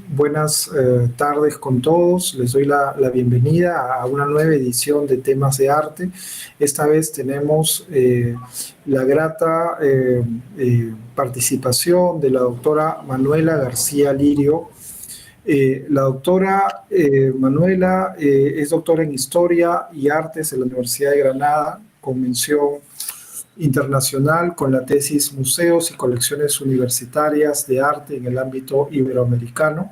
Buenas tardes con todos. Les doy la bienvenida a una nueva edición de Temas de Arte. Esta vez tenemos la grata participación de la doctora Manuela García Lirio. La doctora Manuela es doctora en Historia y Artes en la Universidad de Granada, con mención internacional con la tesis Museos y Colecciones Universitarias de Arte en el ámbito iberoamericano.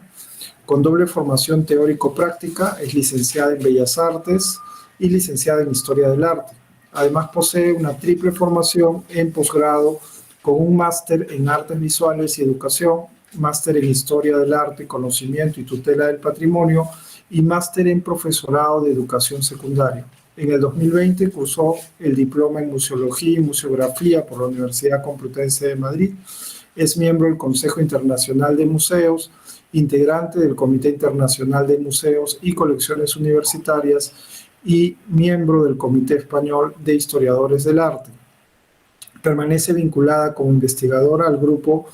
Con doble formación teórico-práctica, es licenciada en Bellas Artes y licenciada en Historia del Arte. Además, posee una triple formación en posgrado con un máster en Artes Visuales y Educación, máster en Historia del Arte, Conocimiento y Tutela del Patrimonio y máster en Profesorado de Educación Secundaria. En el 2020 cursó el diploma en Museología y Museografía por la Universidad Complutense de Madrid. Es miembro del Consejo Internacional de Museos, integrante del Comité Internacional de Museos y Colecciones Universitarias y miembro del Comité Español de Historiadores del Arte. Permanece vinculada como investigadora al grupo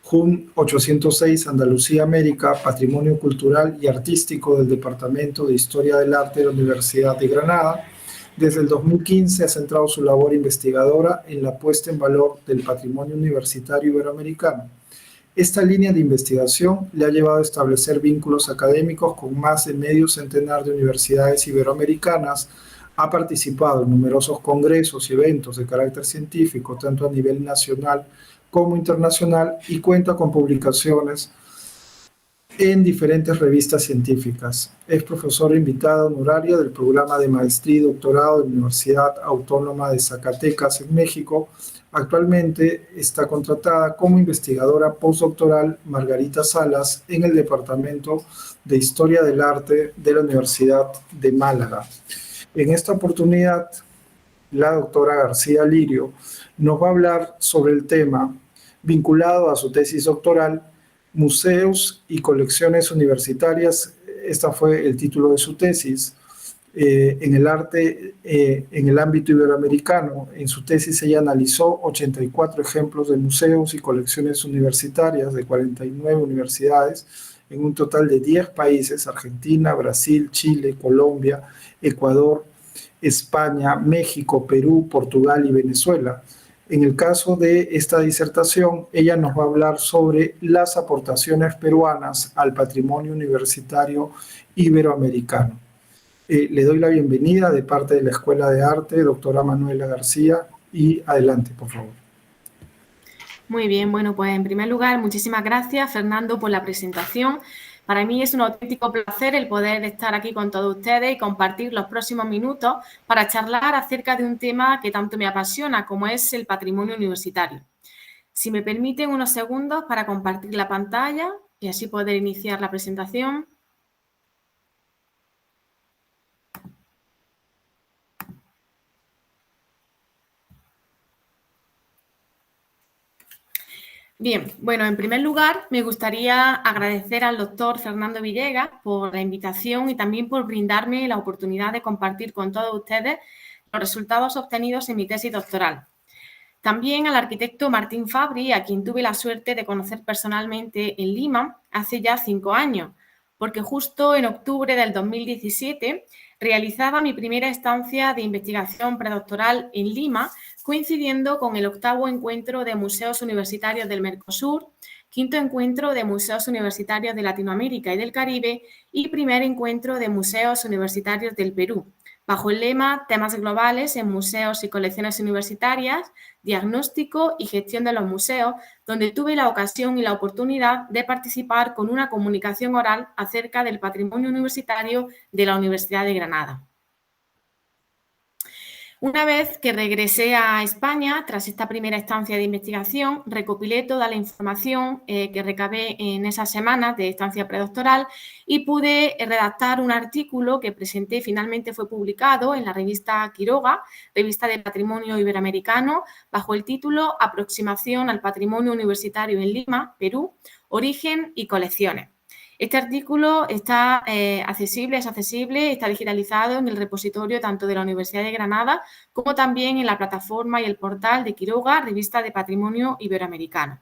JUN 806 Andalucía América, Patrimonio Cultural y Artístico del Departamento de Historia del Arte de la Universidad de Granada. Desde el 2015 ha centrado su labor investigadora en la puesta en valor del patrimonio universitario iberoamericano. Esta línea de investigación le ha llevado a establecer vínculos académicos con más de medio centenar de universidades iberoamericanas. Ha participado en numerosos congresos y eventos de carácter científico, tanto a nivel nacional como internacional, y cuenta con publicaciones en diferentes revistas científicas. Es profesora invitada honoraria del programa de maestría y doctorado de la Universidad Autónoma de Zacatecas en México. Actualmente está contratada como investigadora postdoctoral Margarita Salas en el Departamento de Historia del Arte de la Universidad de Málaga. En esta oportunidad, la doctora García Lirio nos va a hablar sobre el tema vinculado a su tesis doctoral, Museos y Colecciones Universitarias. Este fue el título de su tesis. En el arte, en el ámbito iberoamericano. En su tesis ella analizó 84 ejemplos de museos y colecciones universitarias de 49 universidades en un total de 10 países: Argentina, Brasil, Chile, Colombia, Ecuador, España, México, Perú, Portugal y Venezuela. En el caso de esta disertación, ella nos va a hablar sobre las aportaciones peruanas al patrimonio universitario iberoamericano. Le doy la bienvenida de parte de la Escuela de Arte, doctora Manuela García, y adelante, por favor. Muy bien, bueno, pues en primer lugar, muchísimas gracias, Fernando, por la presentación. Para mí es un auténtico placer el poder estar aquí con todos ustedes y compartir los próximos minutos para charlar acerca de un tema que tanto me apasiona, como es el patrimonio universitario. Si me permiten unos segundos para compartir la pantalla y así poder iniciar la presentación. Bien, bueno, en primer lugar me gustaría agradecer al doctor Fernando Villegas por la invitación y también por brindarme la oportunidad de compartir con todos ustedes los resultados obtenidos en mi tesis doctoral. También al arquitecto Martín Fabri, a quien tuve la suerte de conocer personalmente en Lima hace ya 5 años, porque justo en octubre del 2017 realizaba mi primera estancia de investigación predoctoral en Lima, coincidiendo con el 8º encuentro de museos universitarios del Mercosur, 5º encuentro de museos universitarios de Latinoamérica y del Caribe y primer encuentro de museos universitarios del Perú, bajo el lema Temas globales en museos y colecciones universitarias, diagnóstico y gestión de los museos, donde tuve la ocasión y la oportunidad de participar con una comunicación oral acerca del patrimonio universitario de la Universidad de Granada. Una vez que regresé a España, tras esta primera estancia de investigación, recopilé toda la información que recabé en esas semanas de estancia predoctoral y pude redactar un artículo que presenté y finalmente fue publicado en la revista Quiroga, revista de patrimonio iberoamericano, bajo el título Aproximación al patrimonio universitario en Lima, Perú, origen y colecciones. Este artículo está accesible, está digitalizado en el repositorio tanto de la Universidad de Granada como también en la plataforma y el portal de Quiroga, revista de patrimonio iberoamericano.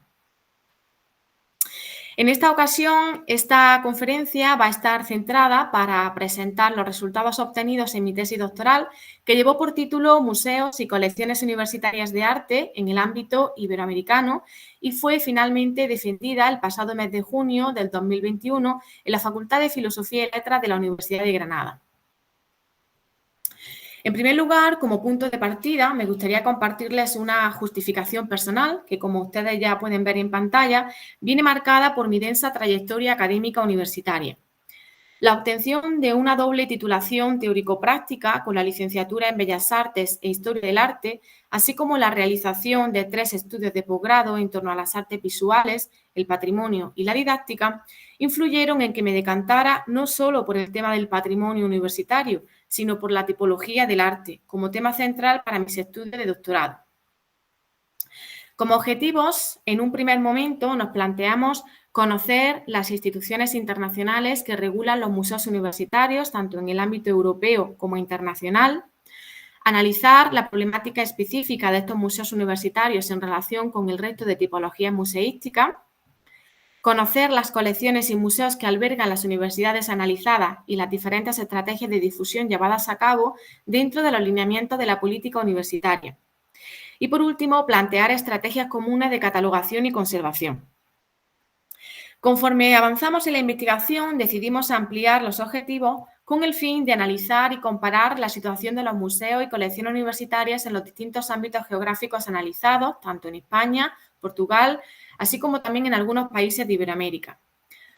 En esta ocasión, esta conferencia va a estar centrada para presentar los resultados obtenidos en mi tesis doctoral, que llevó por título Museos y colecciones universitarias de arte en el ámbito iberoamericano y fue finalmente defendida el pasado mes de junio del 2021 en la Facultad de Filosofía y Letras de la Universidad de Granada. En primer lugar, como punto de partida, me gustaría compartirles una justificación personal que, como ustedes ya pueden ver en pantalla, viene marcada por mi densa trayectoria académica universitaria. La obtención de una doble titulación teórico-práctica con la licenciatura en Bellas Artes e Historia del Arte, así como la realización de 3 estudios de posgrado en torno a las artes visuales, el patrimonio y la didáctica, influyeron en que me decantara no solo por el tema del patrimonio universitario, sino por la tipología del arte, como tema central para mis estudios de doctorado. Como objetivos, en un primer momento nos planteamos conocer las instituciones internacionales que regulan los museos universitarios, tanto en el ámbito europeo como internacional, analizar la problemática específica de estos museos universitarios en relación con el resto de tipologías museísticas, conocer las colecciones y museos que albergan las universidades analizadas y las diferentes estrategias de difusión llevadas a cabo dentro de los lineamientos de la política universitaria. Y, por último, plantear estrategias comunes de catalogación y conservación. Conforme avanzamos en la investigación, decidimos ampliar los objetivos con el fin de analizar y comparar la situación de los museos y colecciones universitarias en los distintos ámbitos geográficos analizados, tanto en España, Portugal, así como también en algunos países de Iberoamérica.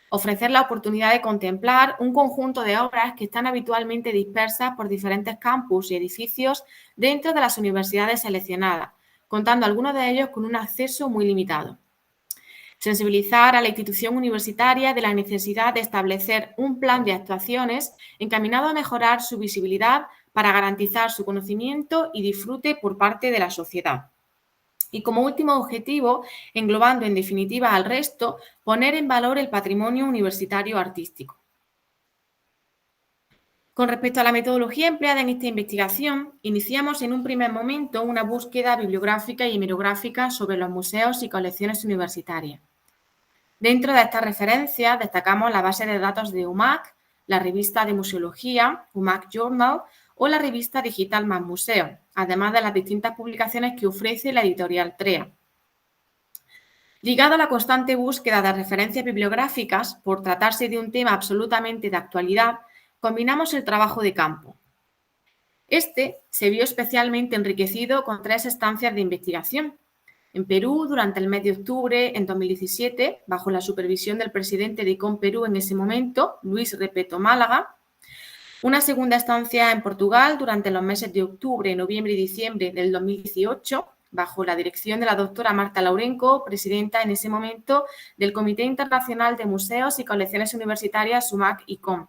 Ofrecer la oportunidad de contemplar un conjunto de obras que están habitualmente dispersas por diferentes campus y edificios dentro de las universidades seleccionadas, contando algunos de ellos con un acceso muy limitado. Sensibilizar a la institución universitaria de la necesidad de establecer un plan de actuaciones encaminado a mejorar su visibilidad para garantizar su conocimiento y disfrute por parte de la sociedad. Y como último objetivo, englobando en definitiva al resto, poner en valor el patrimonio universitario artístico. Con respecto a la metodología empleada en esta investigación, iniciamos en un primer momento una búsqueda bibliográfica y hemerográfica sobre los museos y colecciones universitarias. Dentro de estas referencias destacamos la base de datos de UMAC, la revista de museología, UMAC Journal, o la revista digital Más Museo, además de las distintas publicaciones que ofrece la editorial TREA. Ligado a la constante búsqueda de referencias bibliográficas, por tratarse de un tema absolutamente de actualidad, combinamos el trabajo de campo. Este se vio especialmente enriquecido con 3 estancias de investigación. En Perú, durante el mes de octubre en 2017, bajo la supervisión del presidente de ICOM Perú en ese momento, Luis Repeto Málaga. Una segunda estancia en Portugal durante los meses de octubre, noviembre y diciembre del 2018, bajo la dirección de la doctora Marta Lourenco, presidenta en ese momento del Comité Internacional de Museos y Colecciones Universitarias SUMAC-ICOM.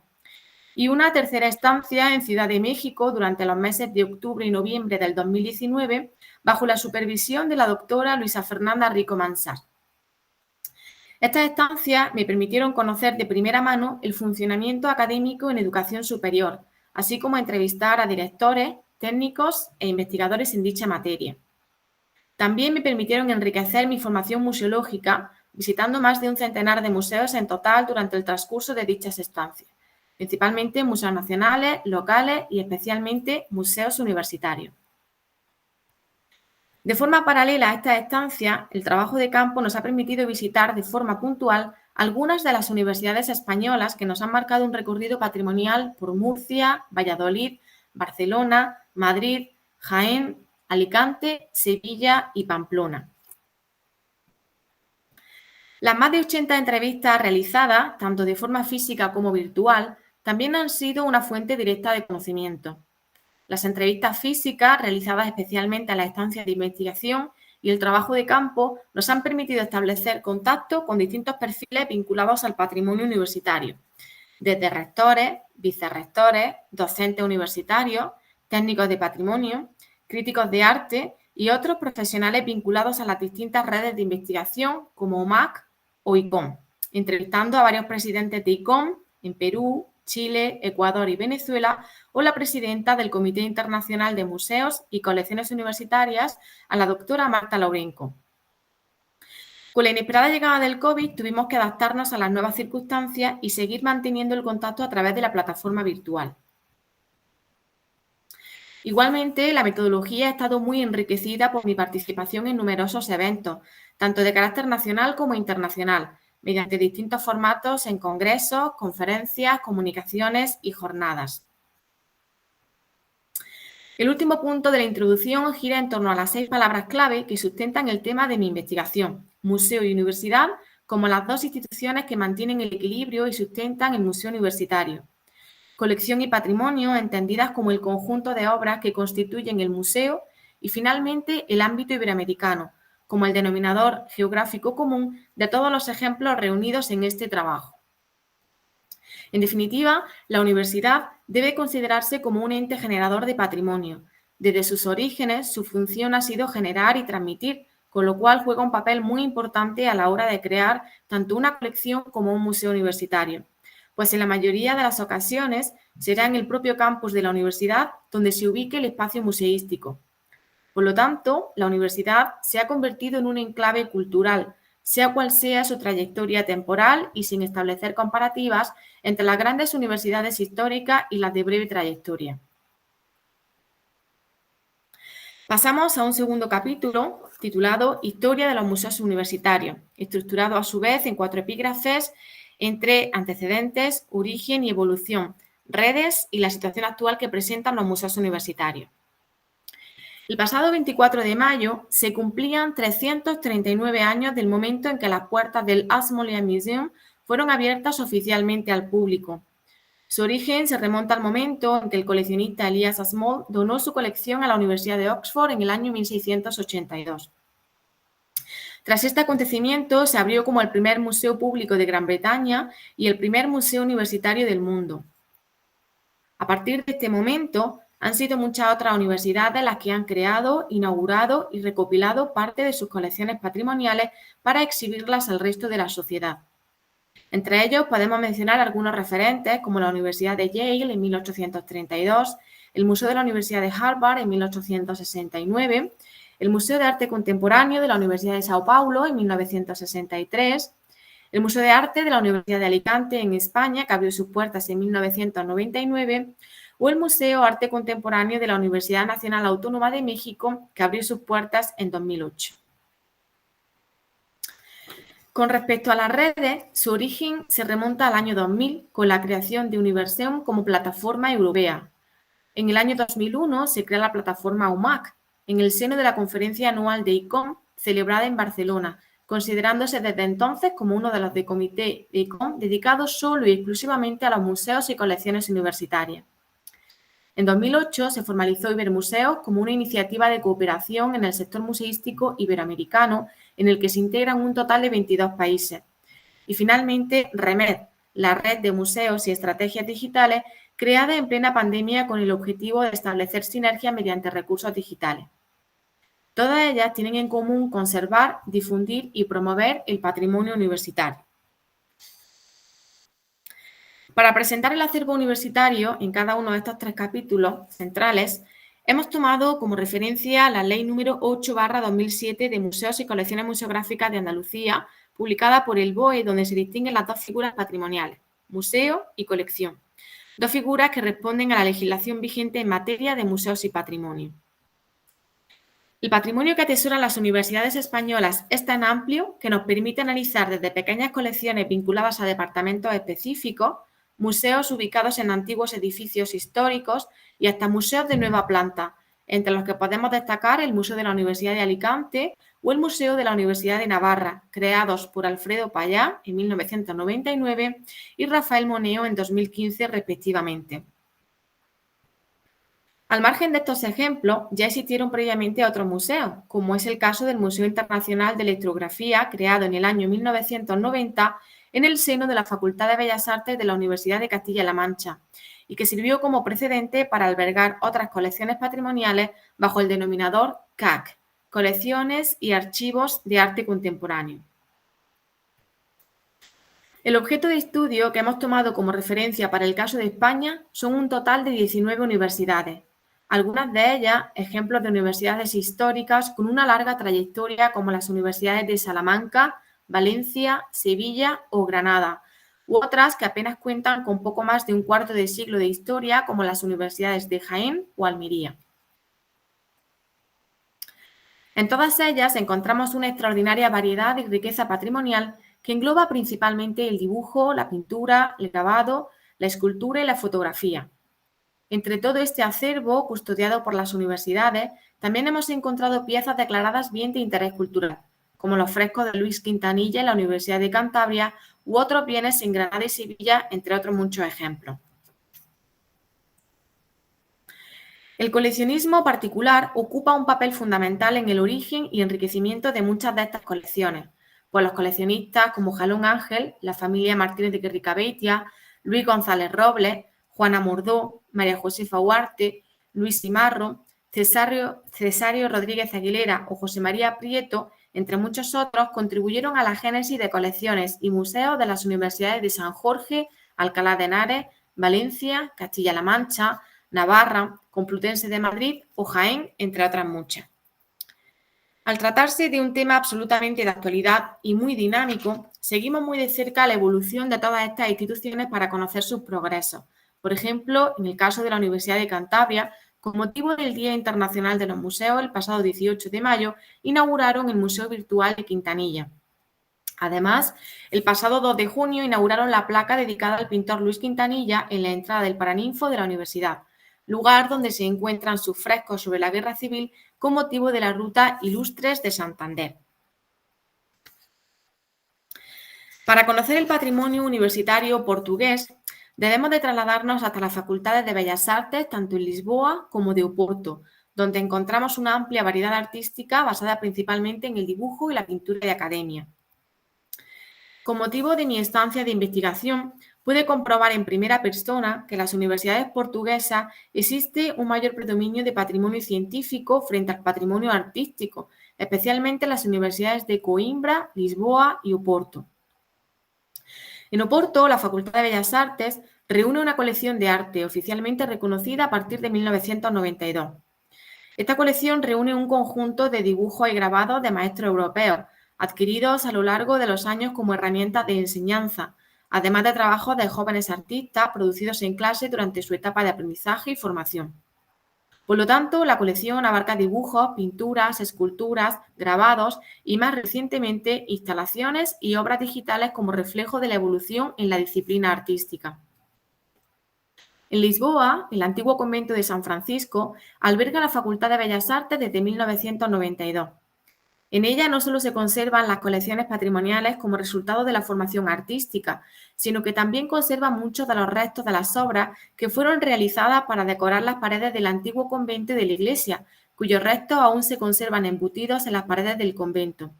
Y una tercera estancia en Ciudad de México durante los meses de octubre y noviembre del 2019, bajo la supervisión de la doctora Luisa Fernanda Rico Mansart. Estas estancias me permitieron conocer de primera mano el funcionamiento académico en educación superior, así como entrevistar a directores, técnicos e investigadores en dicha materia. También me permitieron enriquecer mi formación museológica, visitando más de un centenar de museos en total durante el transcurso de dichas estancias, principalmente museos nacionales, locales y especialmente museos universitarios. De forma paralela a esta estancia, el trabajo de campo nos ha permitido visitar de forma puntual algunas de las universidades españolas que nos han marcado un recorrido patrimonial por Murcia, Valladolid, Barcelona, Madrid, Jaén, Alicante, Sevilla y Pamplona. Las más de 80 entrevistas realizadas, tanto de forma física como virtual, también han sido una fuente directa de conocimiento. Las entrevistas físicas, realizadas especialmente a las estancias de investigación, y el trabajo de campo nos han permitido establecer contacto con distintos perfiles vinculados al patrimonio universitario, desde rectores, vicerrectores, docentes universitarios, técnicos de patrimonio, críticos de arte y otros profesionales vinculados a las distintas redes de investigación como UMAC o ICOM, entrevistando a varios presidentes de ICOM en Perú, Chile, Ecuador y Venezuela, o la presidenta del Comité Internacional de Museos y Colecciones Universitarias, a la doctora Marta Lourenco. Con la inesperada llegada del COVID tuvimos que adaptarnos a las nuevas circunstancias y seguir manteniendo el contacto a través de la plataforma virtual. Igualmente, la metodología ha estado muy enriquecida por mi participación en numerosos eventos, tanto de carácter nacional como internacional, mediante distintos formatos en congresos, conferencias, comunicaciones y jornadas. El último punto de la introducción gira en torno a las 6 palabras clave que sustentan el tema de mi investigación, museo y universidad, como las dos instituciones que mantienen el equilibrio y sustentan el museo universitario. Colección y patrimonio, entendidas como el conjunto de obras que constituyen el museo, y finalmente el ámbito iberoamericano, como el denominador geográfico común de todos los ejemplos reunidos en este trabajo. En definitiva, la universidad debe considerarse como un ente generador de patrimonio. Desde sus orígenes, su función ha sido generar y transmitir, con lo cual juega un papel muy importante a la hora de crear tanto una colección como un museo universitario, pues en la mayoría de las ocasiones será en el propio campus de la universidad donde se ubique el espacio museístico. Por lo tanto, la universidad se ha convertido en un enclave cultural, sea cual sea su trayectoria temporal y sin establecer comparativas entre las grandes universidades históricas y las de breve trayectoria. Pasamos a un segundo capítulo titulado Historia de los museos universitarios, estructurado a su vez en 4 epígrafes entre antecedentes, origen y evolución, redes y la situación actual que presentan los museos universitarios. El pasado 24 de mayo se cumplían 339 años del momento en que las puertas del Ashmolean Museum fueron abiertas oficialmente al público. Su origen se remonta al momento en que el coleccionista Elias Ashmole donó su colección a la Universidad de Oxford en el año 1682. Tras este acontecimiento, se abrió como el primer museo público de Gran Bretaña y el primer museo universitario del mundo. A partir de este momento, han sido muchas otras universidades las que han creado, inaugurado y recopilado parte de sus colecciones patrimoniales para exhibirlas al resto de la sociedad. Entre ellos podemos mencionar algunos referentes como la Universidad de Yale en 1832, el Museo de la Universidad de Harvard en 1869, el Museo de Arte Contemporáneo de la Universidad de Sao Paulo en 1963, el Museo de Arte de la Universidad de Alicante en España, que abrió sus puertas en 1999, o el Museo Arte Contemporáneo de la Universidad Nacional Autónoma de México, que abrió sus puertas en 2008. Con respecto a las redes, su origen se remonta al año 2000 con la creación de Universeum como plataforma europea. En el año 2001 se crea la plataforma UMAC, en el seno de la conferencia anual de ICOM celebrada en Barcelona, considerándose desde entonces como uno de los de comité de ICOM dedicados solo y exclusivamente a los museos y colecciones universitarias. En 2008 se formalizó Ibermuseos como una iniciativa de cooperación en el sector museístico iberoamericano en el que se integran un total de 22 países. Y finalmente REMED, la red de museos y estrategias digitales creada en plena pandemia con el objetivo de establecer sinergias mediante recursos digitales. Todas ellas tienen en común conservar, difundir y promover el patrimonio universitario. Para presentar el acervo universitario en cada uno de estos 3 capítulos centrales, hemos tomado como referencia la Ley número 8/2007 de Museos y Colecciones Museográficas de Andalucía, publicada por el BOE, donde se distinguen las 2 figuras patrimoniales, museo y colección, 2 figuras que responden a la legislación vigente en materia de museos y patrimonio. El patrimonio que atesoran las universidades españolas es tan amplio que nos permite analizar desde pequeñas colecciones vinculadas a departamentos específicos, museos ubicados en antiguos edificios históricos y hasta museos de nueva planta, entre los que podemos destacar el Museo de la Universidad de Alicante o el Museo de la Universidad de Navarra, creados por Alfredo Payá en 1999 y Rafael Moneo en 2015 respectivamente. Al margen de estos ejemplos, ya existieron previamente otros museos, como es el caso del Museo Internacional de Electrografía, creado en el año 1990 en el seno de la Facultad de Bellas Artes de la Universidad de Castilla-La Mancha, y que sirvió como precedente para albergar otras colecciones patrimoniales bajo el denominador CAC, Colecciones y Archivos de Arte Contemporáneo. El objeto de estudio que hemos tomado como referencia para el caso de España son un total de 19 universidades, algunas de ellas ejemplos de universidades históricas con una larga trayectoria como las universidades de Salamanca, Valencia, Sevilla o Granada, u otras que apenas cuentan con poco más de un cuarto de siglo de historia, como las universidades de Jaén o Almería. En todas ellas encontramos una extraordinaria variedad y riqueza patrimonial que engloba principalmente el dibujo, la pintura, el grabado, la escultura y la fotografía. Entre todo este acervo, custodiado por las universidades, también hemos encontrado piezas declaradas bien de interés cultural, como los frescos de Luis Quintanilla en la Universidad de Cantabria u otros bienes en Granada y Sevilla, entre otros muchos ejemplos. El coleccionismo particular ocupa un papel fundamental en el origen y enriquecimiento de muchas de estas colecciones, pues los coleccionistas como Jalón Ángel, la familia Martínez de Querricabeitia, Luis González Robles, Juana Mordó, María Josefa Huarte, Luis Simarro, Cesario Rodríguez Aguilera o José María Prieto, entre muchos otros, contribuyeron a la génesis de colecciones y museos de las universidades de San Jorge, Alcalá de Henares, Valencia, Castilla-La Mancha, Navarra, Complutense de Madrid o Jaén, entre otras muchas. Al tratarse de un tema absolutamente de actualidad y muy dinámico, seguimos muy de cerca la evolución de todas estas instituciones para conocer sus progresos. Por ejemplo, en el caso de la Universidad de Cantabria, con motivo del Día Internacional de los Museos, el pasado 18 de mayo, inauguraron el Museo Virtual de Quintanilla. Además, el pasado 2 de junio inauguraron la placa dedicada al pintor Luis Quintanilla en la entrada del Paraninfo de la universidad, lugar donde se encuentran sus frescos sobre la Guerra Civil con motivo de la Ruta Ilustres de Santander. Para conocer el patrimonio universitario portugués, debemos de trasladarnos hasta las facultades de Bellas Artes, tanto en Lisboa como de Oporto, donde encontramos una amplia variedad artística basada principalmente en el dibujo y la pintura de academia. Con motivo de mi estancia de investigación, pude comprobar en primera persona que en las universidades portuguesas existe un mayor predominio de patrimonio científico frente al patrimonio artístico, especialmente en las universidades de Coimbra, Lisboa y Oporto. En Oporto, la Facultad de Bellas Artes reúne una colección de arte oficialmente reconocida a partir de 1992. Esta colección reúne un conjunto de dibujos y grabados de maestros europeos, adquiridos a lo largo de los años como herramientas de enseñanza, además de trabajos de jóvenes artistas producidos en clase durante su etapa de aprendizaje y formación. Por lo tanto, la colección abarca dibujos, pinturas, esculturas, grabados y, más recientemente, instalaciones y obras digitales como reflejo de la evolución en la disciplina artística. En Lisboa, el antiguo convento de San Francisco alberga la Facultad de Bellas Artes desde 1992. En ella no solo se conservan las colecciones patrimoniales como resultado de la formación artística, sino que también conserva muchos de los restos de las obras que fueron realizadas para decorar las paredes del antiguo convento y de la iglesia, cuyos restos aún se conservan embutidos en las paredes del convento,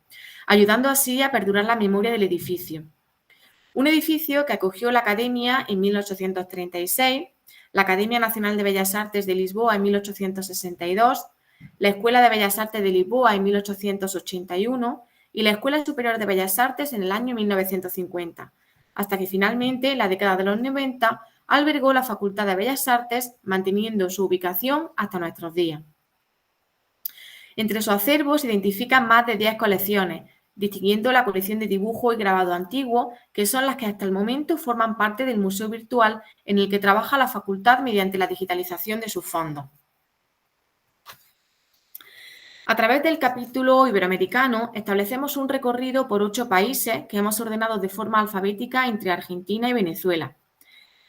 ayudando así a perdurar la memoria del edificio. Un edificio que acogió la Academia en 1836, la Academia Nacional de Bellas Artes de Lisboa en 1862, la Escuela de Bellas Artes de Lisboa en 1881 y la Escuela Superior de Bellas Artes en el año 1950, hasta que finalmente, en la década de los 90, albergó la Facultad de Bellas Artes, manteniendo su ubicación hasta nuestros días. Entre su acervo se identifican más de 10 colecciones, distinguiendo la colección de dibujo y grabado antiguo, que son las que hasta el momento forman parte del museo virtual en el que trabaja la facultad mediante la digitalización de sus fondos. A través del capítulo iberoamericano establecemos un recorrido por 8 países que hemos ordenado de forma alfabética entre Argentina y Venezuela.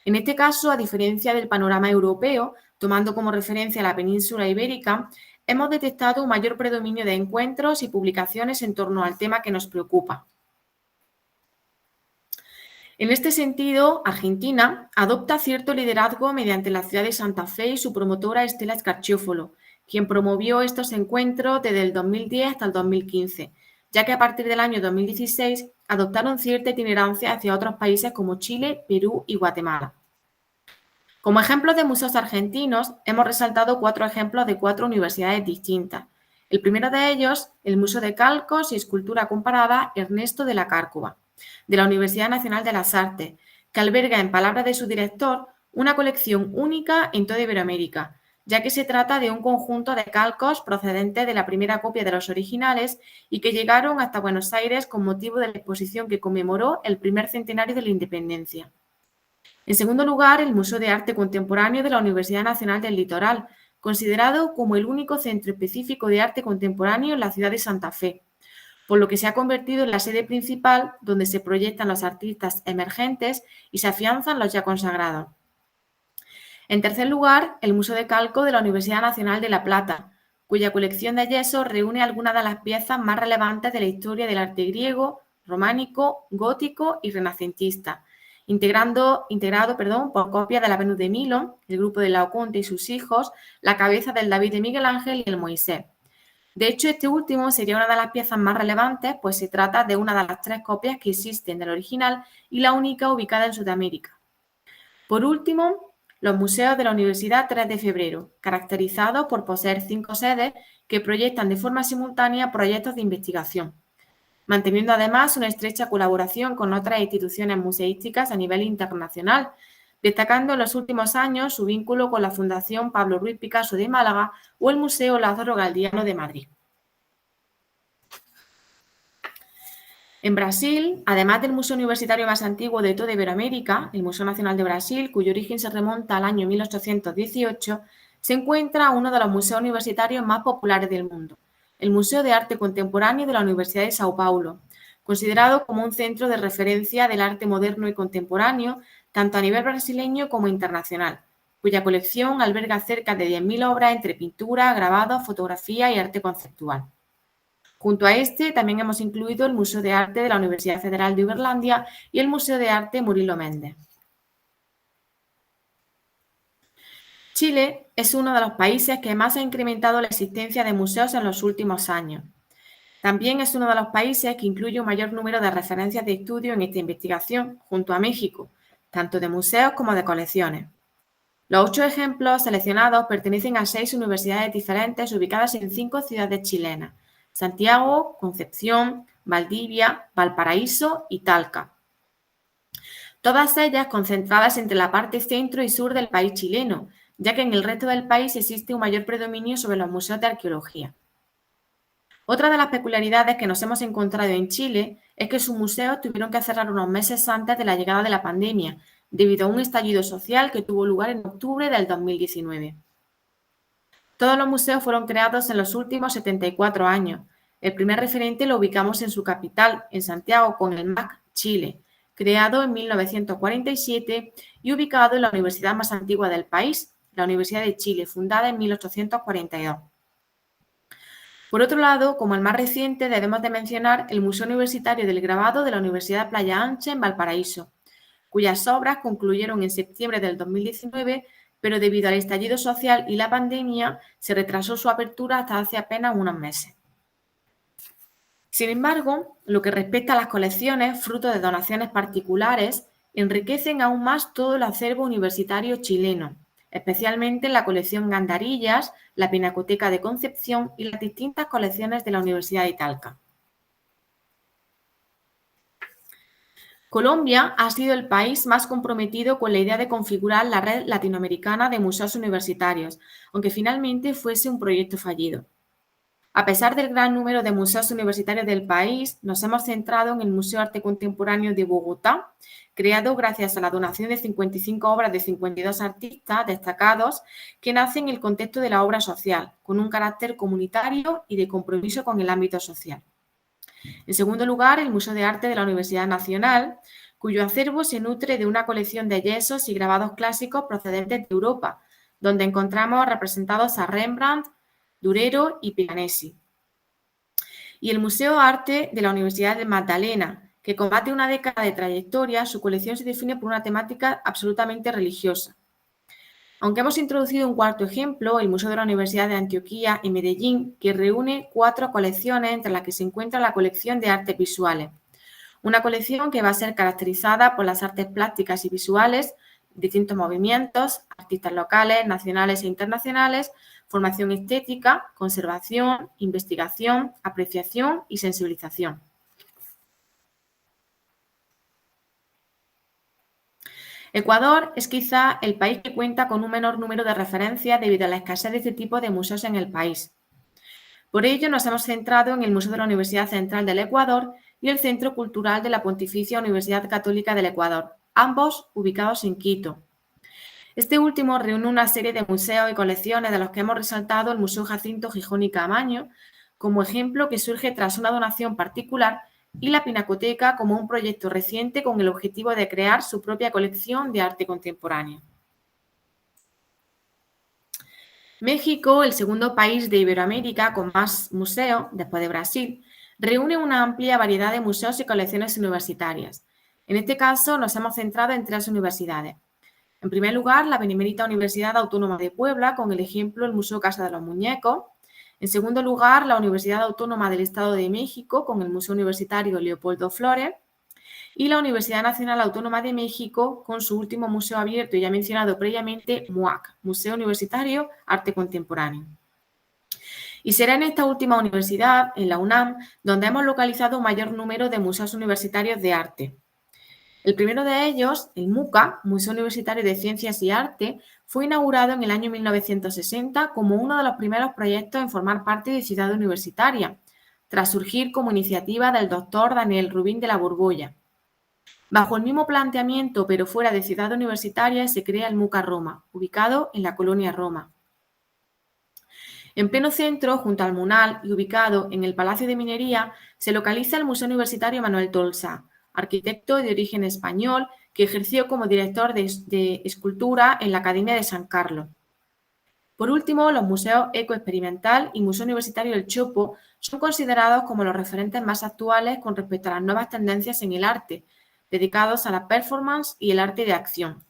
En este caso, a diferencia del panorama europeo, tomando como referencia la península ibérica, hemos detectado un mayor predominio de encuentros y publicaciones en torno al tema que nos preocupa. En este sentido, Argentina adopta cierto liderazgo mediante la ciudad de Santa Fe y su promotora Estela Scarchiofolo, quien promovió estos encuentros desde el 2010 hasta el 2015, ya que a partir del año 2016 adoptaron cierta itinerancia hacia otros países como Chile, Perú y Guatemala. Como ejemplos de museos argentinos, hemos resaltado 4 ejemplos de 4 universidades distintas. El primero de ellos, el Museo de Calcos y Escultura Comparada Ernesto de la Cárcova, de la Universidad Nacional de las Artes, que alberga, en palabras de su director, una colección única en toda Iberoamérica, ya que se trata de un conjunto de calcos procedentes de la primera copia de los originales y que llegaron hasta Buenos Aires con motivo de la exposición que conmemoró el primer centenario de la independencia. En segundo lugar, el Museo de Arte Contemporáneo de la Universidad Nacional del Litoral, considerado como el único centro específico de arte contemporáneo en la ciudad de Santa Fe, por lo que se ha convertido en la sede principal donde se proyectan los artistas emergentes y se afianzan los ya consagrados. En tercer lugar, el Museo de Calco de la Universidad Nacional de La Plata, cuya colección de yesos reúne algunas de las piezas más relevantes de la historia del arte griego, románico, gótico y renacentista, integrado por copias de la Venus de Milo, el grupo de Laoconte y sus hijos, la cabeza del David de Miguel Ángel y el Moisés. De hecho, este último sería una de las piezas más relevantes, pues se trata de una de las 3 copias que existen del original y la única ubicada en Sudamérica. Por último, los museos de la Universidad 3 de Febrero, caracterizados por poseer 5 sedes que proyectan de forma simultánea proyectos de investigación, manteniendo además una estrecha colaboración con otras instituciones museísticas a nivel internacional, destacando en los últimos años su vínculo con la Fundación Pablo Ruiz Picasso de Málaga o el Museo Lázaro Galdiano de Madrid. En Brasil, además del museo universitario más antiguo de toda Iberoamérica, el Museo Nacional de Brasil, cuyo origen se remonta al año 1818, se encuentra uno de los museos universitarios más populares del mundo, el Museo de Arte Contemporáneo de la Universidad de Sao Paulo, considerado como un centro de referencia del arte moderno y contemporáneo, tanto a nivel brasileño como internacional, cuya colección alberga cerca de 10.000 obras entre pintura, grabado, fotografía y arte conceptual. Junto a este, también hemos incluido el Museo de Arte de la Universidad Federal de Uberlândia y el Museo de Arte Murilo Mendes. Chile es uno de los países que más ha incrementado la existencia de museos en los últimos años. También es uno de los países que incluye un mayor número de referencias de estudio en esta investigación, junto a México, tanto de museos como de colecciones. Los 8 ejemplos seleccionados pertenecen a 6 universidades diferentes ubicadas en 5 ciudades chilenas: Santiago, Concepción, Valdivia, Valparaíso y Talca. Todas ellas concentradas entre la parte centro y sur del país chileno, ya que en el resto del país existe un mayor predominio sobre los museos de arqueología. Otra de las peculiaridades que nos hemos encontrado en Chile es que sus museos tuvieron que cerrar unos meses antes de la llegada de la pandemia, debido a un estallido social que tuvo lugar en octubre del 2019. Todos los museos fueron creados en los últimos 74 años. El primer referente lo ubicamos en su capital, en Santiago, con el MAC Chile, creado en 1947 y ubicado en la universidad más antigua del país, la Universidad de Chile, fundada en 1842. Por otro lado, como el más reciente, debemos de mencionar el Museo Universitario del Grabado de la Universidad Playa Ancha en Valparaíso, cuyas obras concluyeron en septiembre del 2019, pero debido al estallido social y la pandemia se retrasó su apertura hasta hace apenas unos meses. Sin embargo, lo que respecta a las colecciones, fruto de donaciones particulares, enriquecen aún más todo el acervo universitario chileno, especialmente la colección Gandarillas, la Pinacoteca de Concepción y las distintas colecciones de la Universidad de Talca. Colombia ha sido el país más comprometido con la idea de configurar la red latinoamericana de museos universitarios, aunque finalmente fuese un proyecto fallido. A pesar del gran número de museos universitarios del país, nos hemos centrado en el Museo de Arte Contemporáneo de Bogotá, creado gracias a la donación de 55 obras de 52 artistas destacados que nacen en el contexto de la obra social, con un carácter comunitario y de compromiso con el ámbito social. En segundo lugar, el Museo de Arte de la Universidad Nacional, cuyo acervo se nutre de una colección de yesos y grabados clásicos procedentes de Europa, donde encontramos representados a Rembrandt, Durero y Piranesi. Y el Museo de Arte de la Universidad de Magdalena, que con más de una década de trayectoria, su colección se define por una temática absolutamente religiosa. Aunque hemos introducido un cuarto ejemplo, el Museo de la Universidad de Antioquia en Medellín, que reúne 4 colecciones entre las que se encuentra la colección de artes visuales. Una colección que va a ser caracterizada por las artes plásticas y visuales, distintos movimientos, artistas locales, nacionales e internacionales, formación estética, conservación, investigación, apreciación y sensibilización. Ecuador es quizá el país que cuenta con un menor número de referencias debido a la escasez de este tipo de museos en el país. Por ello, nos hemos centrado en el Museo de la Universidad Central del Ecuador y el Centro Cultural de la Pontificia Universidad Católica del Ecuador, ambos ubicados en Quito. Este último reúne una serie de museos y colecciones de los que hemos resaltado el Museo Jacinto Gijón y Caamaño, como ejemplo que surge tras una donación particular, y la Pinacoteca como un proyecto reciente con el objetivo de crear su propia colección de arte contemporáneo. México, el segundo país de Iberoamérica con más museos, después de Brasil, reúne una amplia variedad de museos y colecciones universitarias. En este caso, nos hemos centrado en 3 universidades. En primer lugar, la Benemérita Universidad Autónoma de Puebla, con el ejemplo el Museo Casa de los Muñecos. En segundo lugar, la Universidad Autónoma del Estado de México, con el Museo Universitario Leopoldo Flores. Y la Universidad Nacional Autónoma de México, con su último museo abierto, ya mencionado previamente, MUAC, Museo Universitario Arte Contemporáneo. Y será en esta última universidad, en la UNAM, donde hemos localizado un mayor número de museos universitarios de arte. El primero de ellos, el MUCA, Museo Universitario de Ciencias y Arte, fue inaugurado en el año 1960 como uno de los primeros proyectos en formar parte de Ciudad Universitaria, tras surgir como iniciativa del doctor Daniel Rubín de la Borbolla. Bajo el mismo planteamiento, pero fuera de Ciudad Universitaria, se crea el MUCA Roma, ubicado en la colonia Roma. En pleno centro, junto al Munal y ubicado en el Palacio de Minería, se localiza el Museo Universitario Manuel Tolsa, arquitecto de origen español que ejerció como director de escultura en la Academia de San Carlos. Por último, los museos Ecoexperimental y Museo Universitario El Chopo son considerados como los referentes más actuales con respecto a las nuevas tendencias en el arte, dedicados a la performance y el arte de acción.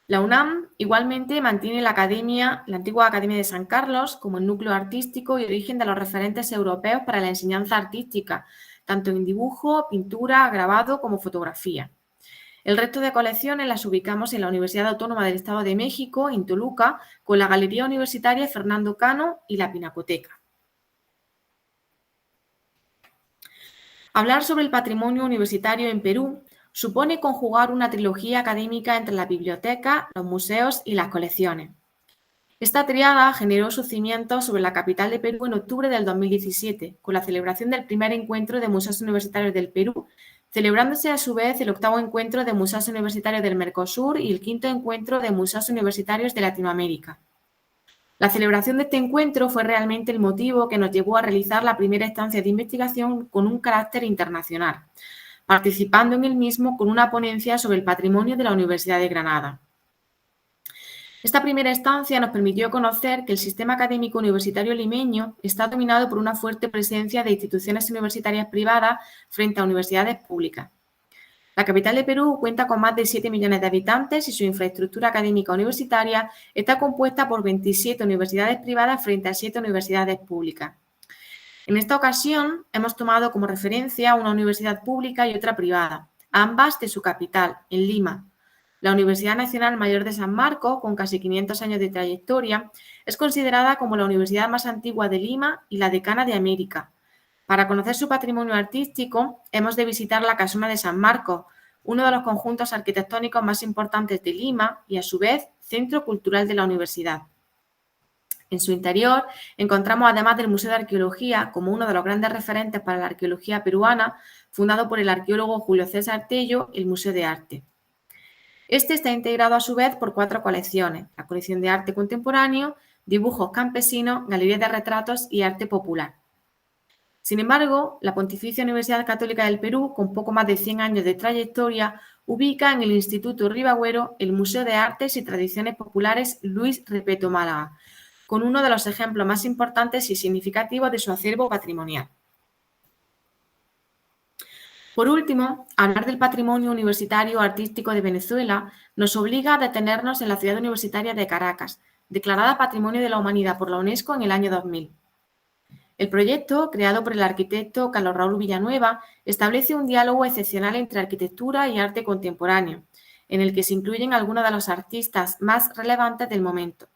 La UNAM igualmente mantiene la antigua Academia de San Carlos como el núcleo artístico y origen de los referentes europeos para la enseñanza artística, tanto en dibujo, pintura, grabado como fotografía. El resto de colecciones las ubicamos en la Universidad Autónoma del Estado de México, en Toluca, con la Galería Universitaria Fernando Cano y la Pinacoteca. Hablar sobre el patrimonio universitario en Perú supone conjugar una trilogía académica entre la biblioteca, los museos y las colecciones. Esta triada generó sus cimientos sobre la capital de Perú en octubre del 2017, con la celebración del primer encuentro de museos universitarios del Perú, celebrándose a su vez el 8º encuentro de museos universitarios del Mercosur y el 5º encuentro de museos universitarios de Latinoamérica. La celebración de este encuentro fue realmente el motivo que nos llevó a realizar la primera estancia de investigación con un carácter internacional, participando en el mismo con una ponencia sobre el patrimonio de la Universidad de Granada. Esta primera estancia nos permitió conocer que el sistema académico universitario limeño está dominado por una fuerte presencia de instituciones universitarias privadas frente a universidades públicas. La capital de Perú cuenta con más de 7 millones de habitantes y su infraestructura académica universitaria está compuesta por 27 universidades privadas frente a 7 universidades públicas. En esta ocasión hemos tomado como referencia una universidad pública y otra privada, ambas de su capital, en Lima. La Universidad Nacional Mayor de San Marcos, con casi 500 años de trayectoria, es considerada como la universidad más antigua de Lima y la decana de América. Para conocer su patrimonio artístico, hemos de visitar la Casona de San Marcos, uno de los conjuntos arquitectónicos más importantes de Lima y, a su vez, centro cultural de la universidad. En su interior encontramos, además del Museo de Arqueología, como uno de los grandes referentes para la arqueología peruana, fundado por el arqueólogo Julio César Tello, el Museo de Arte. Este está integrado a su vez por 4 colecciones: la colección de arte contemporáneo, dibujos campesinos, galerías de retratos y arte popular. Sin embargo, la Pontificia Universidad Católica del Perú, con poco más de 100 años de trayectoria, ubica en el Instituto Ribagüero el Museo de Artes y Tradiciones Populares Luis Repetto Málaga, con uno de los ejemplos más importantes y significativos de su acervo patrimonial. Por último, hablar del patrimonio universitario artístico de Venezuela nos obliga a detenernos en la ciudad universitaria de Caracas, declarada Patrimonio de la Humanidad por la UNESCO en el año 2000. El proyecto, creado por el arquitecto Carlos Raúl Villanueva, establece un diálogo excepcional entre arquitectura y arte contemporáneo, en el que se incluyen algunos de los artistas más relevantes del momento,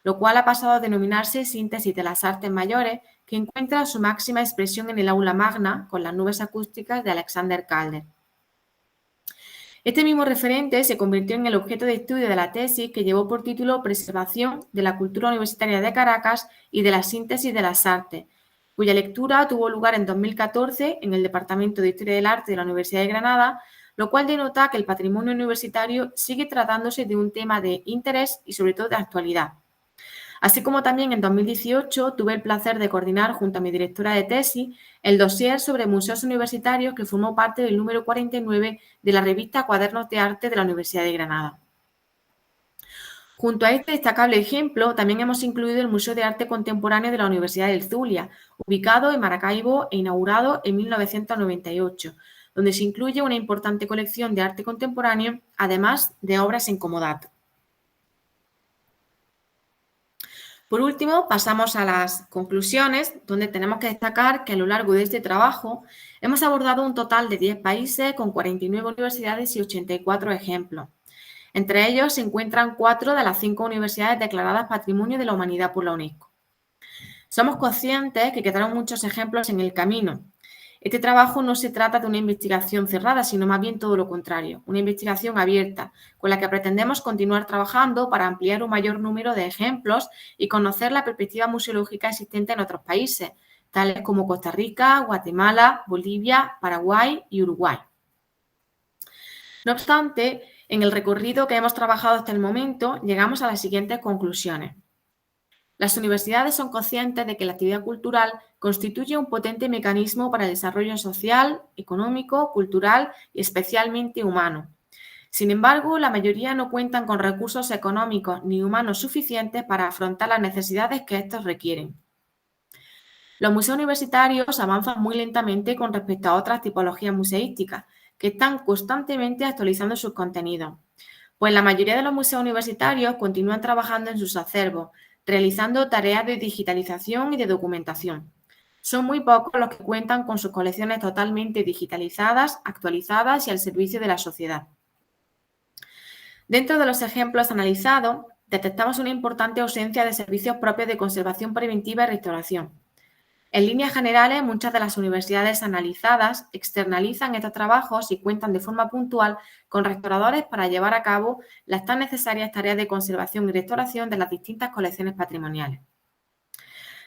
lo cual ha pasado a denominarse Síntesis de las Artes Mayores, que encuentra su máxima expresión en el aula magna con las nubes acústicas de Alexander Calder. Este mismo referente se convirtió en el objeto de estudio de la tesis que llevó por título Preservación de la cultura universitaria de Caracas y de la síntesis de las artes, cuya lectura tuvo lugar en 2014 en el Departamento de Historia del Arte de la Universidad de Granada, lo cual denota que el patrimonio universitario sigue tratándose de un tema de interés y sobre todo de actualidad. Así como también en 2018 tuve el placer de coordinar junto a mi directora de tesis el dossier sobre museos universitarios que formó parte del número 49 de la revista Cuadernos de Arte de la Universidad de Granada. Junto a este destacable ejemplo, también hemos incluido el Museo de Arte Contemporáneo de la Universidad del Zulia, ubicado en Maracaibo e inaugurado en 1998, donde se incluye una importante colección de arte contemporáneo, además de obras en comodato. Por último, pasamos a las conclusiones, donde tenemos que destacar que a lo largo de este trabajo hemos abordado un total de 10 países con 49 universidades y 84 ejemplos. Entre ellos se encuentran 4 de las 5 universidades declaradas Patrimonio de la Humanidad por la UNESCO. Somos conscientes que quedaron muchos ejemplos en el camino. Este trabajo no se trata de una investigación cerrada, sino más bien todo lo contrario, una investigación abierta, con la que pretendemos continuar trabajando para ampliar un mayor número de ejemplos y conocer la perspectiva museológica existente en otros países, tales como Costa Rica, Guatemala, Bolivia, Paraguay y Uruguay. No obstante, en el recorrido que hemos trabajado hasta el momento, llegamos a las siguientes conclusiones. Las universidades son conscientes de que la actividad cultural constituye un potente mecanismo para el desarrollo social, económico, cultural y especialmente humano. Sin embargo, la mayoría no cuentan con recursos económicos ni humanos suficientes para afrontar las necesidades que estos requieren. Los museos universitarios avanzan muy lentamente con respecto a otras tipologías museísticas, que están constantemente actualizando sus contenidos, pues la mayoría de los museos universitarios continúan trabajando en sus acervos, realizando tareas de digitalización y de documentación. Son muy pocos los que cuentan con sus colecciones totalmente digitalizadas, actualizadas y al servicio de la sociedad. Dentro de los ejemplos analizados, detectamos una importante ausencia de servicios propios de conservación preventiva y restauración. En líneas generales, muchas de las universidades analizadas externalizan estos trabajos y cuentan de forma puntual con restauradores para llevar a cabo las tan necesarias tareas de conservación y restauración de las distintas colecciones patrimoniales.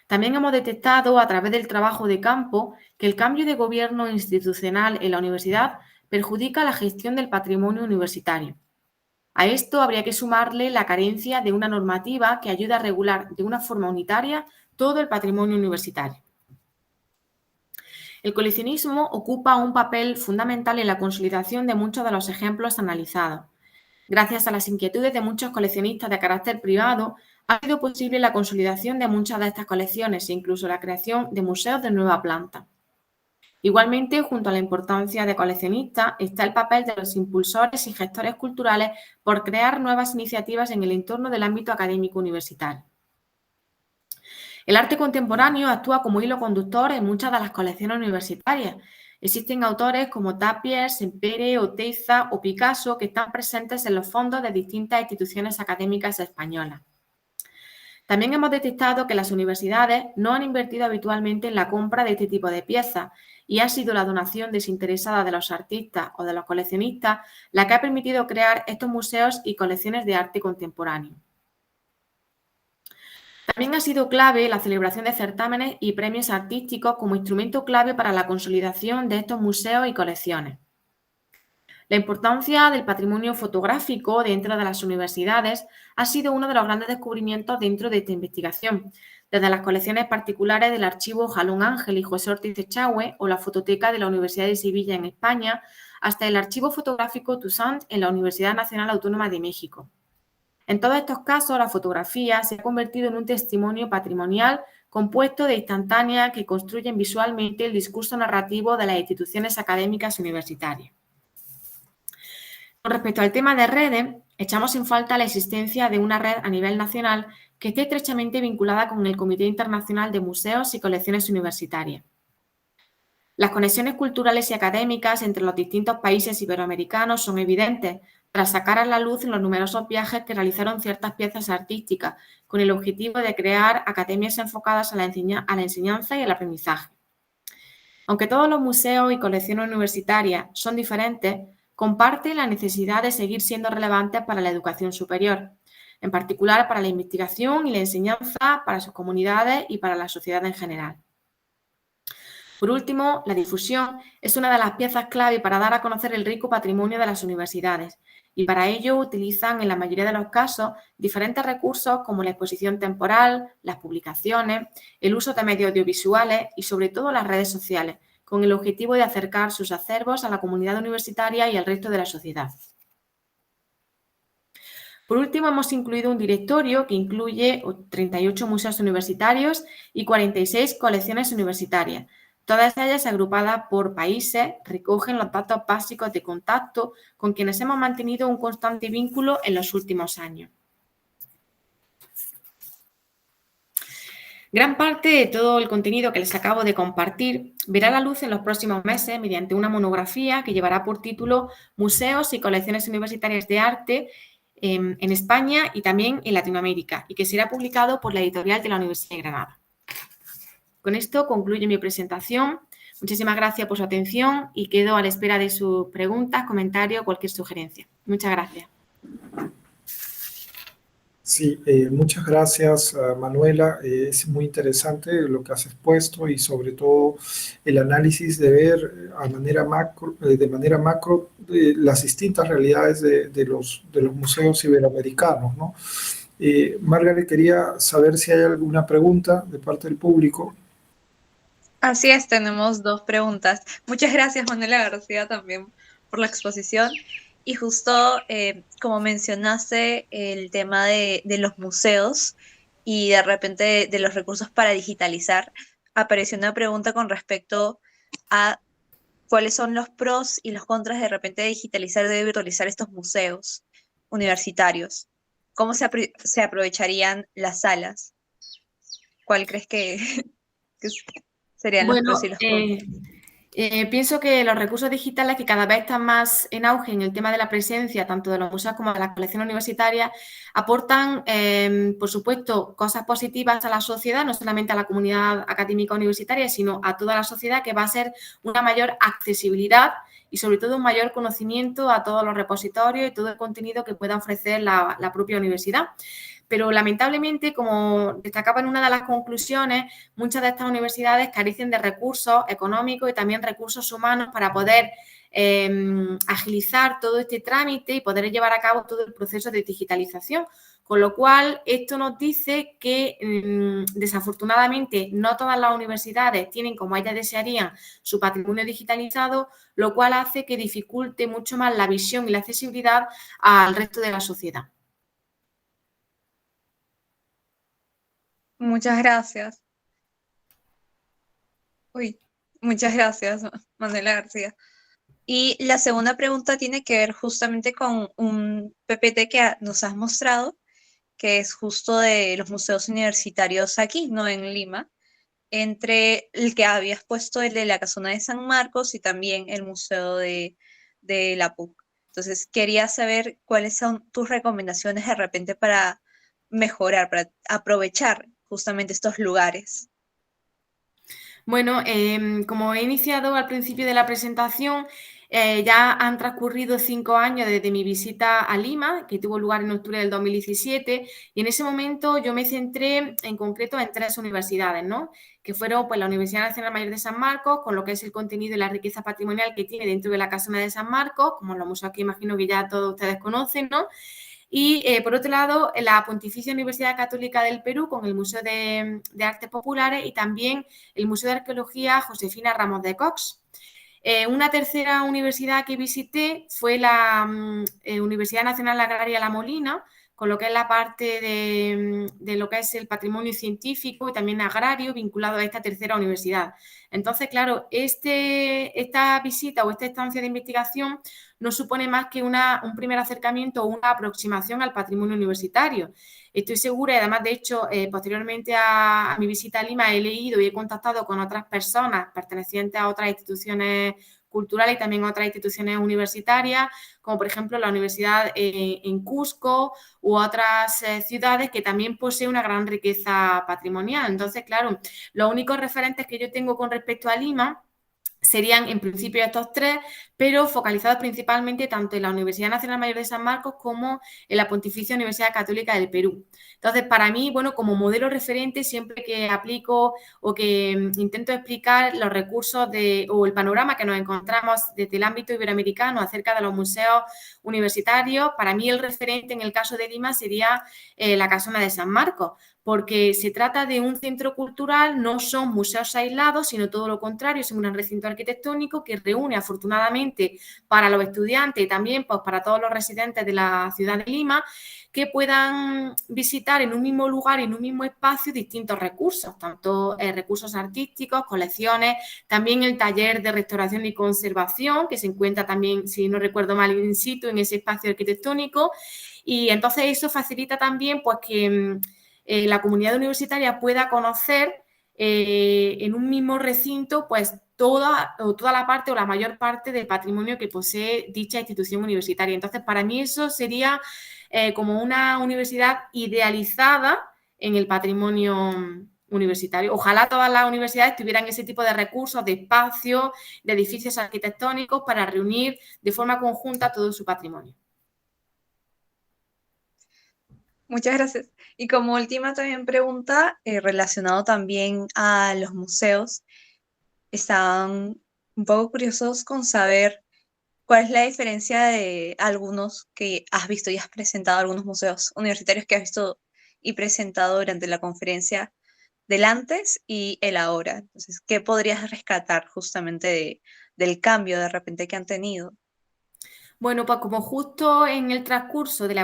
También hemos detectado a través del trabajo de campo que el cambio de gobierno institucional en la universidad perjudica la gestión del patrimonio universitario. A esto habría que sumarle la carencia de una normativa que ayude a regular de una forma unitaria todo el patrimonio universitario. El coleccionismo ocupa un papel fundamental en la consolidación de muchos de los ejemplos analizados. Gracias a las inquietudes de muchos coleccionistas de carácter privado, ha sido posible la consolidación de muchas de estas colecciones e incluso la creación de museos de nueva planta. Igualmente, junto a la importancia de coleccionistas, está el papel de los impulsores y gestores culturales por crear nuevas iniciativas en el entorno del ámbito académico universitario. El arte contemporáneo actúa como hilo conductor en muchas de las colecciones universitarias. Existen autores como Tapier, Sempere, Oteiza o Picasso que están presentes en los fondos de distintas instituciones académicas españolas. También hemos detectado que las universidades no han invertido habitualmente en la compra de este tipo de piezas y ha sido la donación desinteresada de los artistas o de los coleccionistas la que ha permitido crear estos museos y colecciones de arte contemporáneo. También ha sido clave la celebración de certámenes y premios artísticos como instrumento clave para la consolidación de estos museos y colecciones. La importancia del patrimonio fotográfico dentro de las universidades ha sido uno de los grandes descubrimientos dentro de esta investigación, desde las colecciones particulares del archivo Jalón Ángel y José Ortiz Echagüe o la Fototeca de la Universidad de Sevilla en España, hasta el archivo fotográfico Toussaint en la Universidad Nacional Autónoma de México. En todos estos casos, la fotografía se ha convertido en un testimonio patrimonial compuesto de instantáneas que construyen visualmente el discurso narrativo de las instituciones académicas universitarias. Con respecto al tema de redes, echamos en falta la existencia de una red a nivel nacional que esté estrechamente vinculada con el Comité Internacional de Museos y Colecciones Universitarias. Las conexiones culturales y académicas entre los distintos países iberoamericanos son evidentes, tras sacar a la luz los numerosos viajes que realizaron ciertas piezas artísticas, con el objetivo de crear academias enfocadas a la enseñanza y el aprendizaje. Aunque todos los museos y colecciones universitarias son diferentes, comparte la necesidad de seguir siendo relevantes para la educación superior, en particular para la investigación y la enseñanza, para sus comunidades y para la sociedad en general. Por último, la difusión es una de las piezas clave para dar a conocer el rico patrimonio de las universidades y para ello utilizan en la mayoría de los casos diferentes recursos como la exposición temporal, las publicaciones, el uso de medios audiovisuales y sobre todo las redes sociales, con el objetivo de acercar sus acervos a la comunidad universitaria y al resto de la sociedad. Por último, hemos incluido un directorio que incluye 38 museos universitarios y 46 colecciones universitarias. Todas ellas agrupadas por países recogen los datos básicos de contacto con quienes hemos mantenido un constante vínculo en los últimos años. Gran parte de todo el contenido que les acabo de compartir verá la luz en los próximos meses mediante una monografía que llevará por título Museos y colecciones universitarias de arte en España y también en Latinoamérica y que será publicado por la editorial de la Universidad de Granada. Con esto concluye mi presentación. Muchísimas gracias por su atención y quedo a la espera de sus preguntas, comentarios o cualquier sugerencia. Muchas gracias. Sí, muchas gracias, Manuela. Es muy interesante lo que has expuesto y sobre todo el análisis de ver de manera macro las distintas realidades de los museos iberoamericanos, ¿no? Margaret, quería saber si hay alguna pregunta de parte del público. Así es, tenemos 2 preguntas. Muchas gracias, Manuela García, también por la exposición. Y justo como mencionaste el tema de los museos y de repente de los recursos para digitalizar, apareció una pregunta con respecto a cuáles son los pros y los contras de repente de digitalizar y de virtualizar estos museos universitarios. ¿Cómo se aprovecharían las salas? ¿Cuál crees que serían los pros y los contras? Pienso que los recursos digitales que cada vez están más en auge en el tema de la presencia, tanto de los museos como de las colecciones universitarias, aportan, por supuesto, cosas positivas a la sociedad, no solamente a la comunidad académica universitaria, sino a toda la sociedad, que va a ser una mayor accesibilidad y sobre todo un mayor conocimiento a todos los repositorios y todo el contenido que pueda ofrecer la propia universidad. Pero lamentablemente, como destacaba en una de las conclusiones, muchas de estas universidades carecen de recursos económicos y también recursos humanos para poder agilizar todo este trámite y poder llevar a cabo todo el proceso de digitalización. Con lo cual, esto nos dice que desafortunadamente no todas las universidades tienen, como ellas desearían, su patrimonio digitalizado, lo cual hace que dificulte mucho más la visión y la accesibilidad al resto de la sociedad. Muchas gracias. Muchas gracias, Manuela García. Y la segunda pregunta tiene que ver justamente con un PPT que nos has mostrado, que es justo de los museos universitarios aquí, ¿no? En Lima, entre el que habías puesto el de la Casona de San Marcos y también el Museo de la PUC. Entonces, quería saber cuáles son tus recomendaciones de repente para mejorar, para aprovechar justamente estos lugares. Bueno, como he iniciado al principio de la presentación, ya han transcurrido 5 años desde mi visita a Lima, que tuvo lugar en octubre del 2017, y en ese momento yo me centré en concreto en 3 universidades, ¿no? Que fueron pues, la Universidad Nacional Mayor de San Marcos, con lo que es el contenido y la riqueza patrimonial que tiene dentro de la Casona de San Marcos, como los museos que imagino que ya todos ustedes conocen, ¿no? Y, por otro lado, la Pontificia Universidad Católica del Perú con el Museo de Artes Populares y también el Museo de Arqueología Josefina Ramos de Cox. Una tercera universidad que visité fue la Universidad Nacional Agraria La Molina, con lo que es la parte de lo que es el patrimonio científico y también agrario vinculado a esta tercera universidad. Entonces, claro, esta visita o esta estancia de investigación no supone más que un primer acercamiento o una aproximación al patrimonio universitario. Estoy segura y además, de hecho, posteriormente a mi visita a Lima he leído y he contactado con otras personas pertenecientes a otras instituciones culturales y también a otras instituciones universitarias, como por ejemplo la Universidad en Cusco u otras ciudades que también poseen una gran riqueza patrimonial. Entonces, claro, los únicos referentes que yo tengo con respecto a Lima serían en principio estos tres, pero focalizados principalmente tanto en la Universidad Nacional Mayor de San Marcos como en la Pontificia Universidad Católica del Perú. Entonces, para mí, bueno, como modelo referente, siempre que aplico o que intento explicar los recursos o el panorama que nos encontramos desde el ámbito iberoamericano acerca de los museos universitarios, para mí el referente en el caso de Lima sería la Casona de San Marcos, porque se trata de un centro cultural, no son museos aislados, sino todo lo contrario, es un gran recinto arquitectónico que reúne afortunadamente para los estudiantes y también pues, para todos los residentes de la ciudad de Lima, que puedan visitar en un mismo lugar, en un mismo espacio, distintos recursos, tanto recursos artísticos, colecciones, también el taller de restauración y conservación, que se encuentra también, si no recuerdo mal, in situ en ese espacio arquitectónico, y entonces eso facilita también pues que la comunidad universitaria pueda conocer en un mismo recinto pues toda la parte o la mayor parte del patrimonio que posee dicha institución universitaria. Entonces, para mí eso sería como una universidad idealizada en el patrimonio universitario. Ojalá todas las universidades tuvieran ese tipo de recursos, de espacios, de edificios arquitectónicos para reunir de forma conjunta todo su patrimonio. Muchas gracias. Y como última también pregunta, relacionado también a los museos, están un poco curiosos con saber cuál es la diferencia de algunos que has visto y has presentado, algunos museos universitarios que has visto y presentado durante la conferencia del antes y el ahora. Entonces, ¿qué podrías rescatar justamente del cambio de repente que han tenido? Bueno, pues como justo en el transcurso de la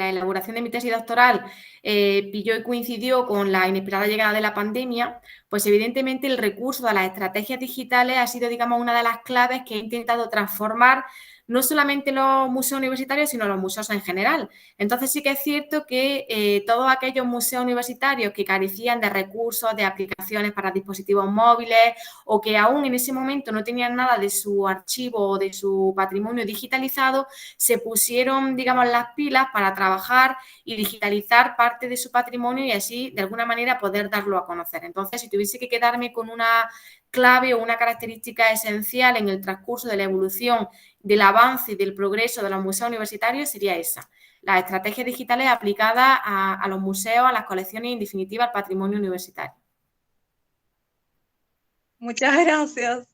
elaboración de mi tesis doctoral pilló y coincidió con la inesperada llegada de la pandemia, pues evidentemente el recurso de las estrategias digitales ha sido, digamos, una de las claves que he intentado transformar no solamente los museos universitarios, sino los museos en general. Entonces sí que es cierto que todos aquellos museos universitarios que carecían de recursos, de aplicaciones para dispositivos móviles o que aún en ese momento no tenían nada de su archivo o de su patrimonio digitalizado, se pusieron, digamos, las pilas para trabajar y digitalizar parte de su patrimonio y así, de alguna manera, poder darlo a conocer. Entonces, si tuviese que quedarme con una clave o una característica esencial en el transcurso de la evolución, del avance y del progreso de los museos universitarios, sería esa. Las estrategias digitales aplicadas a los museos, a las colecciones y, en definitiva, al patrimonio universitario. Muchas gracias.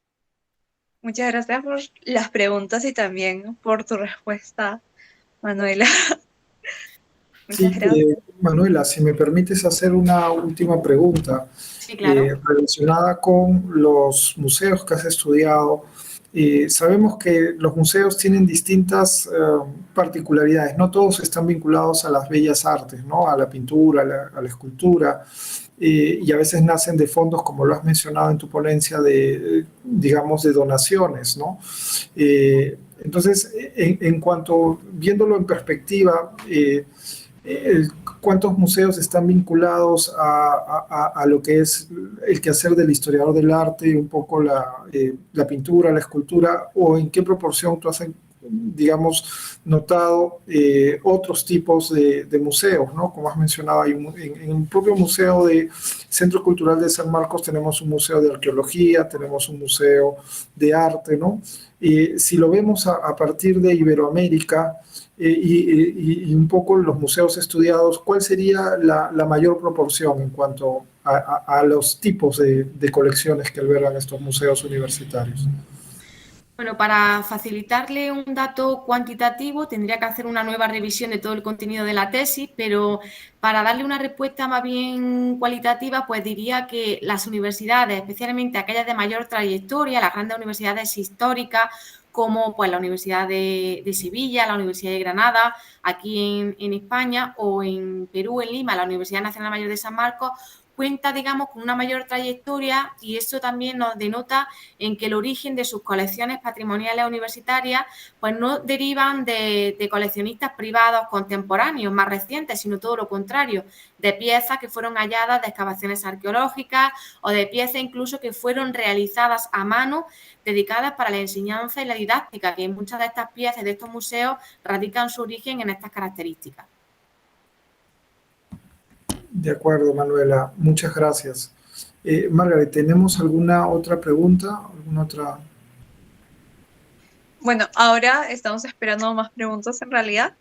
Muchas gracias por las preguntas y también por tu respuesta, Manuela. Muchas Sí, gracias. Manuela, si me permites hacer una última pregunta Sí, claro. relacionada con los museos que has estudiado. Sabemos que los museos tienen distintas particularidades, no todos están vinculados a las bellas artes, ¿no? A la pintura, a la escultura, y a veces nacen de fondos, como lo has mencionado en tu ponencia, digamos, de donaciones, ¿no? Entonces, en cuanto, viéndolo en perspectiva, eh, ¿cuántos museos están vinculados a lo que es el quehacer del historiador del arte, un poco la pintura, la escultura, o en qué proporción tú has, digamos, notado otros tipos de museos, ¿no? Como has mencionado, en el propio museo de Centro Cultural de San Marcos tenemos un museo de arqueología, tenemos un museo de arte, ¿no? Si lo vemos a partir de Iberoamérica, y un poco los museos estudiados, ¿cuál sería la mayor proporción en cuanto a los tipos de colecciones que albergan estos museos universitarios? Bueno, para facilitarle un dato cuantitativo tendría que hacer una nueva revisión de todo el contenido de la tesis, pero para darle una respuesta más bien cualitativa, pues diría que las universidades, especialmente aquellas de mayor trayectoria, las grandes universidades históricas, como pues la Universidad de Sevilla, la Universidad de Granada, aquí en España, o en Perú, en Lima, la Universidad Nacional Mayor de San Marcos, cuenta, digamos, con una mayor trayectoria y eso también nos denota en que el origen de sus colecciones patrimoniales universitarias pues no derivan de coleccionistas privados contemporáneos más recientes, sino todo lo contrario, de piezas que fueron halladas de excavaciones arqueológicas o de piezas incluso que fueron realizadas a mano dedicadas para la enseñanza y la didáctica, que muchas de estas piezas de estos museos radican su origen en estas características. De acuerdo, Manuela, muchas gracias. Margaret, ¿tenemos alguna otra pregunta? ¿Alguna otra? Bueno, ahora estamos esperando más preguntas en realidad.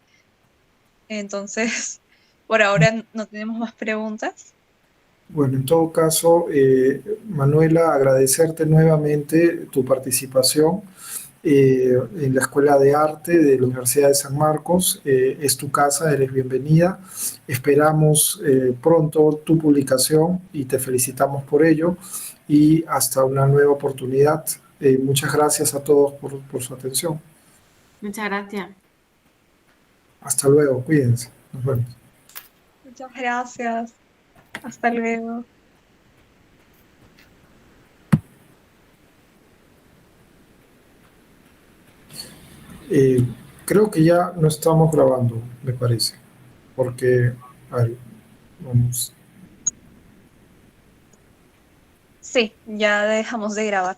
Entonces, por ahora no tenemos más preguntas. Bueno, en todo caso, Manuela, agradecerte nuevamente tu participación en la Escuela de Arte de la Universidad de San Marcos. Es tu casa, eres bienvenida. Esperamos pronto tu publicación y te felicitamos por ello. Y hasta una nueva oportunidad. Muchas gracias a todos por su atención. Muchas gracias. Hasta luego, cuídense. Nos vemos. Muchas gracias. Hasta luego. Eh, Creo que ya no estamos grabando, me parece, porque, a ver, vamos. Sí, ya dejamos de grabar.